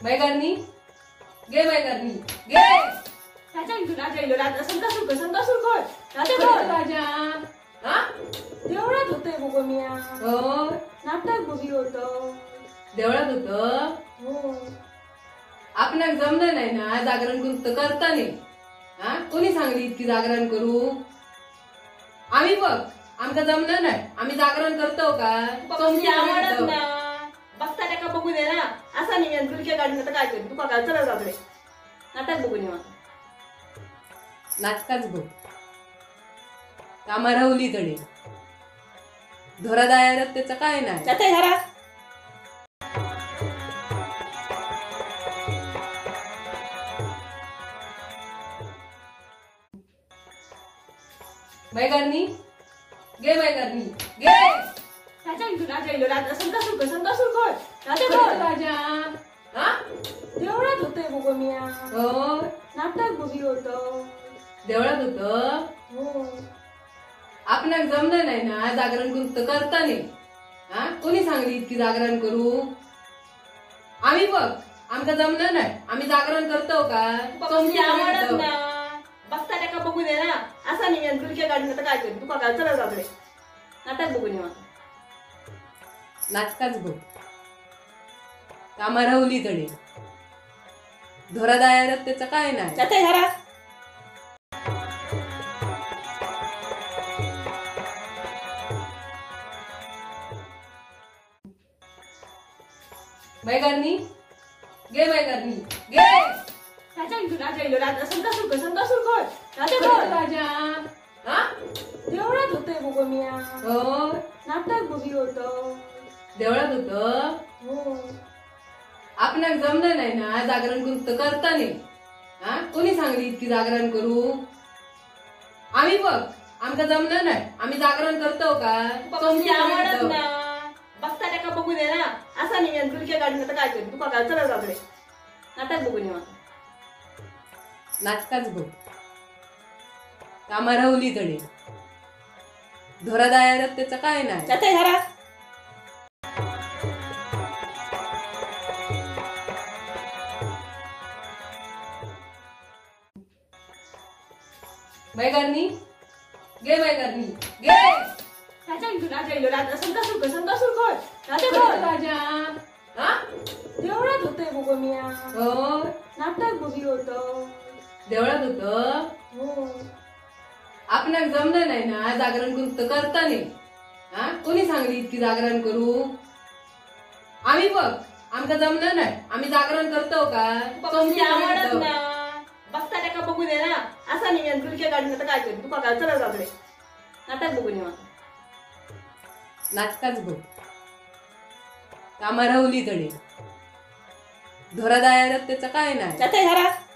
बैगरनी गे बैगरनी गे Kacang itu aja ilo rata sengka sul rata kok राजा हा देवळात होते भोगमिया हो नाटक बघी होतो देवळात होतं हो आपणाक जमलं नाही ना जागरण करू तर करता नाही हा कोणी सांगली इतकी जागरण करू आम्ही बघ आमका जमलं नाही आम्ही जागरण करतो का तुमची आवडत ना बघता त्या का बघू दे ना असा निघेन तुलके काढून तर काय करू तू का चला जाकडे नाटक बघून येवा नाटकाच बघ कामा राहुली तडे धोरा दायारात त्याचं काय नाही जाते घरात बैगरनी गे बैगरनी गे Kacang itu aja ilo rata sengka sul rata kok राजा हा देवळात होते भोगमिया हो नाटक बघी होतो देवळात होतं हो आपणाक जमलं नाही ना जागरण करू तर करता नाही हा कोणी सांगली इतकी जागरण करू आम्ही बघ आमका जमलं नाही आम्ही जागरण करतो का तुमची आवडत ना बघता त्या का बघू दे ना असा निघेन तुलके काढून तर काय करू तू का चला जाकडे नाटक बघून येवा नाटकाच बघ कामा राहुली तडे धोरा दायारात त्याचं काय नाही जाते घरात बैगरनी गे बैगरनी गे Kacang itu aja ilo rata sengka sul rata kok राजा हा देवळात होते भोगमिया हो नाटक बघी होतो देवळात होतं हो आपणाक जमलं नाही ना जागरण करू तर करता नाही हा कोणी सांगली इतकी जागरण करू आम्ही बघ आमका जमलं नाही आम्ही जागरण करतो का तुमची आवडत ना बघता त्या का बघू दे ना असा निघेन तुलके काढून तर काय करू तू का चला जाकडे नाटक बघून येवा नाटकाच बघ कामा राहुली तडे धोरा दायारात त्याचं काय नाही जाते घरात बैगरनी गे बैगरनी गे Kacang itu aja ilo rata sengka sul rata kok राजा हा देवळात होतं देवळात होते भोगमिया नाटक बघी होतो हो देवळात होतं आपणाक जमलं नाही ना जागरण करू तर करता नाही हा कोणी सांगली इतकी जागरण करू आम्ही बघ आमका जमलं नाही आम्ही जागरण करतो का जाते घरात बैगरनी गे बैगरनी गे Kacang itu aja ilo rata sengka sul rata kok राजा हा देवळात होते भोगमिया हो नाटक बघी होतो देवळात होतं हो आपणाक जमलं नाही ना जागरण करू तर करता नाही हा कोणी सांगली इतकी जागरण करू आम्ही बघ आमका जमलं नाही आम्ही जागरण करतो का तुमची आवडत ना बघता त्या का बघू दे ना असा निघेन तुलके काढून तर काय करू तू का चला जाकडे नाटक बघून येवा नाटकाच बघ कामा राहुली तडे धोरा दायारात त्याचं काय नाही जाते घरात